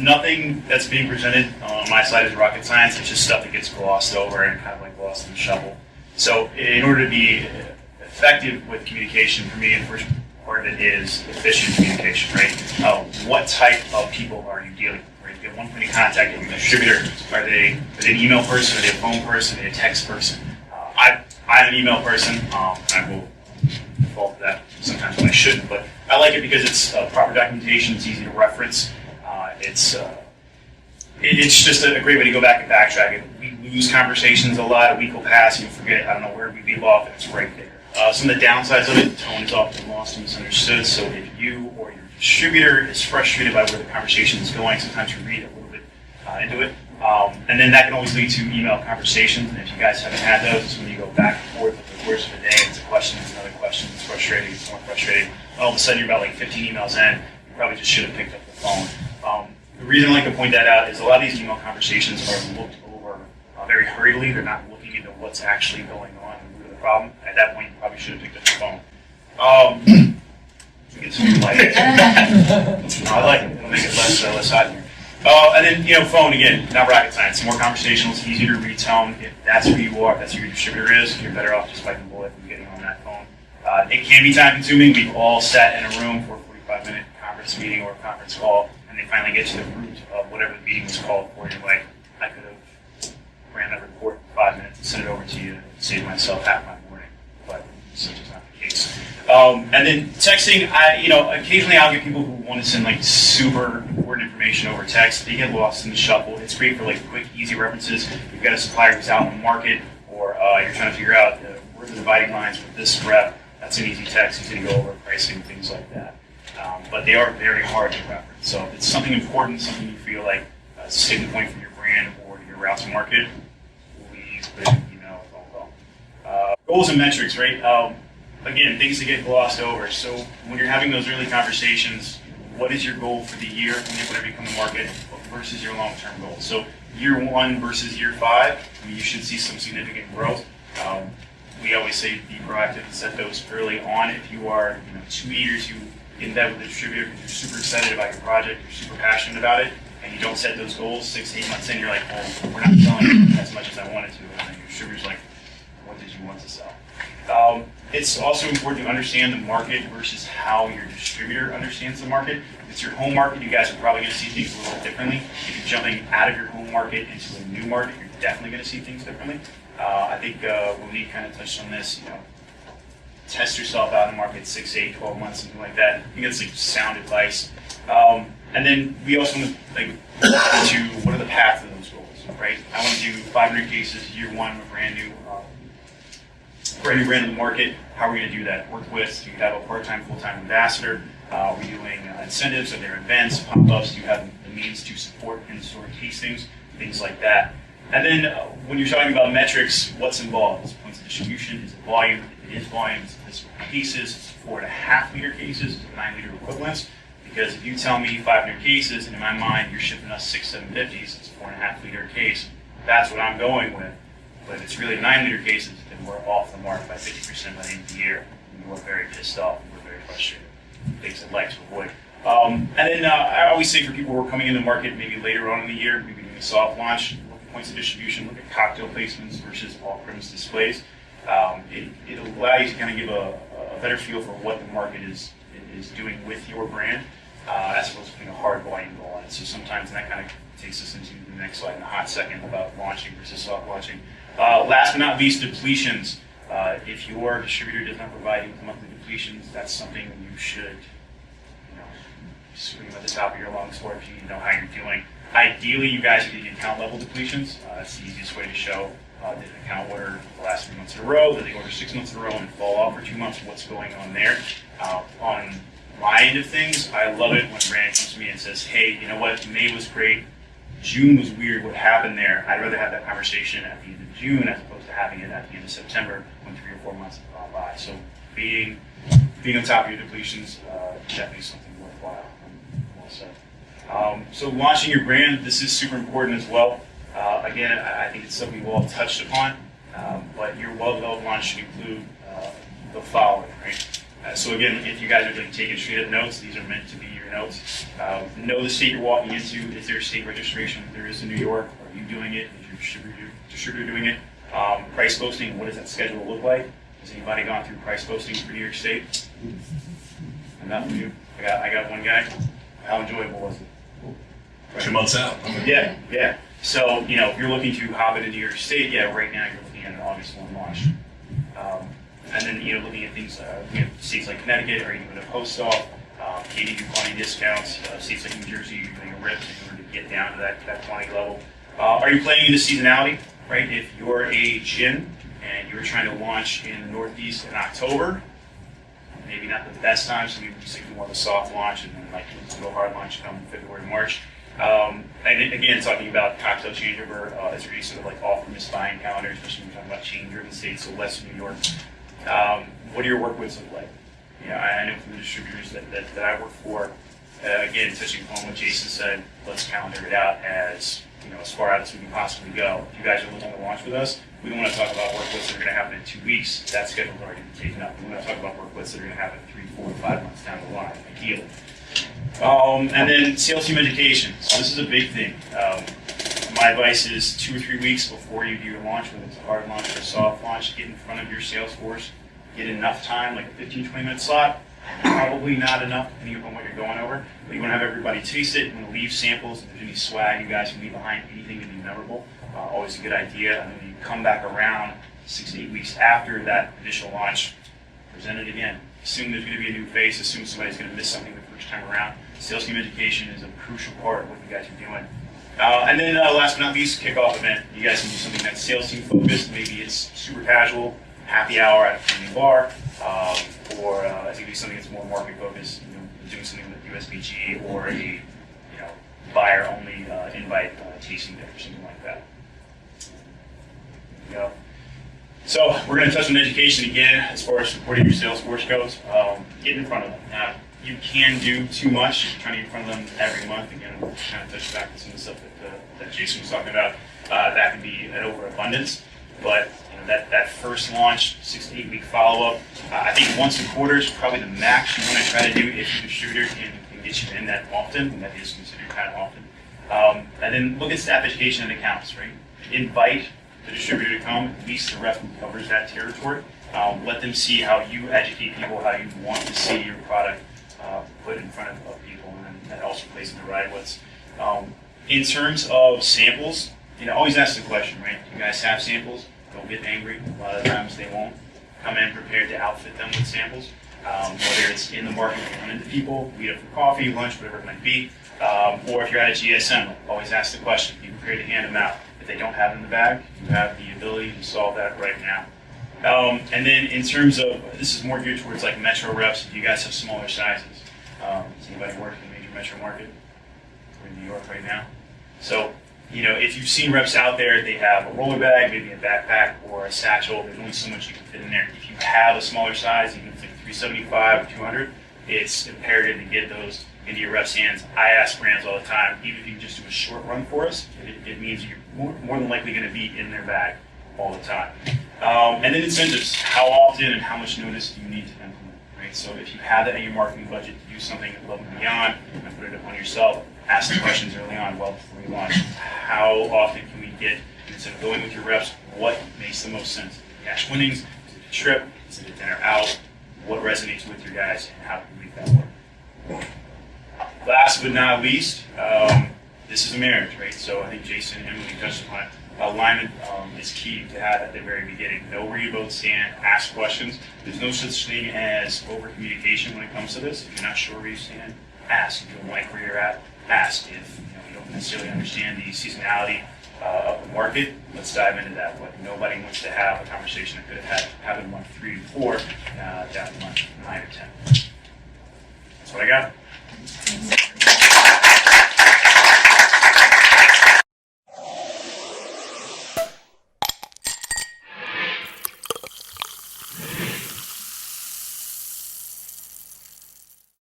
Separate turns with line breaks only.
Nothing that's being presented on my side is rocket science. It's just stuff that gets glossed over and kind of like lost in the shuffle. So in order to be effective with communication, for me, the first part of it is efficient communication, right? What type of people are you dealing with? Right? You have one point of contact with a distributor. Are they an email person? Are they a phone person? Are they a text person? I'm an email person. I will default to that sometimes when I shouldn't, but I like it because it's proper documentation. It's easy to reference. It's just a great way to go back and backtrack it. We lose conversations a lot. A week will pass and you'll forget, I don't know, where we leave off, and it's right there. Some of the downsides of it, the tone is often lost and misunderstood. So if you or your distributor is frustrated by where the conversation is going, sometimes you read a little bit into it. And then that can always lead to email conversations. And if you guys haven't had those, it's when you go back and forth over the course of the day. It's a question, it's another question, it's frustrating, it's more frustrating. All of a sudden you're about like 15 emails in, you probably just should have picked up the phone. The reason I like to point that out is a lot of these email conversations are looked over very hurriedly. They're not looking into what's actually going on and the root of the problem. At that point, you probably should have picked up the phone. Get some light. No, I like it. It'll make it less hot here. And then, phone again, not rocket science. It's more conversational. It's easier to read tone. If that's who you are, if that's who your distributor is, you're better off just biting the bullet and getting on that phone. It can be time consuming. We've all sat in a room for a 45-minute conference meeting or a conference call, and they finally get to the root of whatever the meeting was called for. You're like, I could have ran that report in 5 minutes and sent it over to you and saved myself half my morning, but such is not the case. And then texting, occasionally I'll get people who want to send like super important information over text. They get lost in the shuffle. It's great for like quick, easy references. You've got a supplier who's out in the market, or you're trying to figure out where the dividing lines with this rep. That's an easy text. You can go over pricing, things like that. But they are very hard to reference. So if it's something important, something you feel like a sticking point for your brand or your route to market, please put it in email or phone call. Goals and metrics, right? Again, things that get glossed over. So when you're having those early conversations, what is your goal for the year whenever you come to market versus your long-term goal? So year 1 versus year 5, you should see some significant growth. We always say be proactive and set those early on. If you are 2 years, you in bed with the distributor because you're super excited about your project, you're super passionate about it, and you don't set those goals 6 to 8 months in, you're like, well, we're not selling as much as I wanted to. And then your distributor's like, what did you want to sell? It's also important to understand the market versus how your distributor understands the market. If it's your home market, you guys are probably going to see things a little differently. If you're jumping out of your home market into a new market, you're definitely going to see things differently. I think Monique kind of touched on this, test yourself out in the market 6, 8, 12 months, something like that. I think that's like sound advice. And then we also want to what are the paths of those goals, right? I want to do 500 cases year 1 with brand new brand in the market. How are we going to do that? Work with, do you have a part-time, full-time ambassador? Are we doing incentives? Are there events, pop-ups? Do you have the means to support in-store tastings? Things like that. And then when you're talking about metrics, what's involved? Is it points of distribution? Is it volume? If it is volume, is it physical cases? Is it 4.5 liter cases? Is it 9 liter equivalents? Because if you tell me 500 cases, and in my mind you're shipping us 6 750s, it's a 4.5 liter case, that's what I'm going with. But if it's really 9 liter cases, then we're off the mark by 50% by the end of the year. And we're very pissed off and we're very frustrated. Things I'd like to avoid. And then I always say for people who are coming in the market maybe later on in the year, maybe doing a soft launch, look at points of distribution, look at cocktail placements versus off-premise displays. It'll allow you to kind of give a better feel for what the market is doing with your brand, as opposed to putting a hard volume goal on it. So sometimes that kind of takes us into the next slide in a hot second about launching versus soft launching. Last but not least, depletions. If your distributor does not provide you with monthly depletions, that's something you should scream at the top of your lungs for if you know how you're doing. Ideally, you guys get account level depletions. That's the easiest way to show. Did an account order the last 3 months in a row? Did they order 6 months in a row and fall off for 2 months? What's going on there? On my end of things, I love it when a brand comes to me and says, hey, you know what, May was great, June was weird, what happened there? I'd rather have that conversation at the end of June as opposed to having it at the end of September when 3 or 4 months have gone by. So being on top of your depletions, definitely something worthwhile. Well said. So launching your brand, this is super important as well. Again, I think it's something we've all touched upon, but your well-developed launch should include the following, right? So again, if you guys are taking straight up notes, these are meant to be your notes. Know the state you're walking into. Is there state registration? If there is in New York, are you doing it? Is your distributor doing it? Price posting, what does that schedule look like? Has anybody gone through price postings for New York State? Enough of you. I got one guy. How enjoyable was it?
2 months out.
Yeah, yeah. So, if you're looking to hop into New York State, yeah, right now you're looking at an August 1 launch. And then, looking at things, states like Connecticut, are you going to post off? Can you do quantity discounts? States like New Jersey, you're doing a RIP in order to get down to that quantity level. Are you playing into seasonality, right? If you're a gym and you're trying to launch in the Northeast in October, maybe not the best time, so maybe just like more of a soft launch and then like go hard launch come February, March. And again, talking about cocktail changeover, is there any sort of like off-premise buying calendar, especially when we're talking about chain-driven states, so less New York. What do your work widths look like? I know from the distributors that I work for, again, touching upon what Jason said, let's calendar it out as far out as we can possibly go. If you guys are looking to launch with us, we don't want to talk about work widths that are going to happen in 2 weeks. That schedule's already been taken up. We want to talk about work widths that are going to happen 3, 4, 5 months down the line, ideally. And then sales team education. So this is a big thing. My advice is 2 or 3 weeks before you do your launch, whether it's a hard launch or a soft launch, get in front of your sales force, get enough time, like a 15, 20-minute slot. Probably not enough, depending upon what you're going over. But you want to have everybody taste it. You want to leave samples. If there's any swag you guys can leave behind, anything to be memorable. Always a good idea. And then when you come back around 6 to 8 weeks after that initial launch, present it again. Assume there's going to be a new face. Assume somebody's going to miss something the first time around. Sales team education is a crucial part of what you guys are doing. And then last but not least, kickoff event. You guys can do something that's sales team focused. Maybe it's super casual, happy hour at a family bar, or I think it's something that's more market focused. Doing something with USBG or a buyer only invite tasting day or something like that. There you go. So we're going to touch on education again as far as supporting your sales force goes. Get in front of them. Now, you can do too much. You're trying to get in front of them every month. Again, we'll kind of touch back to some of the stuff that Jason was talking about. That can be an overabundance. But that first launch, 6 to 8 week follow-up, I think once a quarter is probably the max you want to try to do if your distributor can get you in that often, and that is considered kind of often. And then look at staff education and accounts, right? Invite the distributor to come, at least the rep who covers that territory. Let them see how you educate people, how you want to see your product put in front of people, and that also plays into right what's. In terms of samples, always ask the question, right? You guys have samples? Don't get angry. A lot of times they won't. Come in prepared to outfit them with samples. Whether it's in the market, you run into people, meet up for coffee, lunch, whatever it might be, or if you're at a GSM, always ask the question. Be prepared to hand them out. If they don't have it in the bag, you have the ability to solve that right now. And then in terms of, this is more geared towards like metro reps, if you guys have smaller sizes. Does anybody work in a major metro market? We're in New York right now. So, if you've seen reps out there, they have a roller bag, maybe a backpack or a satchel. There's only so much you can fit in there. If you have a smaller size, even if it's like 375 or 200, it's imperative to get those into your reps' hands. I ask brands all the time, even if you just do a short run for us, it means you're more than likely going to be in their bag all the time. And then incentives, how often and how much notice do you need to implement, right? So if you have that in your marketing budget to do something above and beyond and put it upon yourself, ask the questions early on, well before you launch. How often can we get, instead of going with your reps, what makes the most sense? Cash winnings, is it a trip, is it a dinner out? What resonates with your guys and how can we make that work? Last but not least, this is a marriage, right? So I think Jason and Emily touched upon it. Alignment is key to have at the very beginning. Know where you both stand, ask questions. There's no such thing as over-communication when it comes to this. If you're not sure where you stand, ask. If you don't like where you're at, ask. If you don't necessarily understand the seasonality of the market, let's dive into that. But nobody wants to have a conversation that could have happened month 3 to 4 down to month 9 or 10. That's what I got.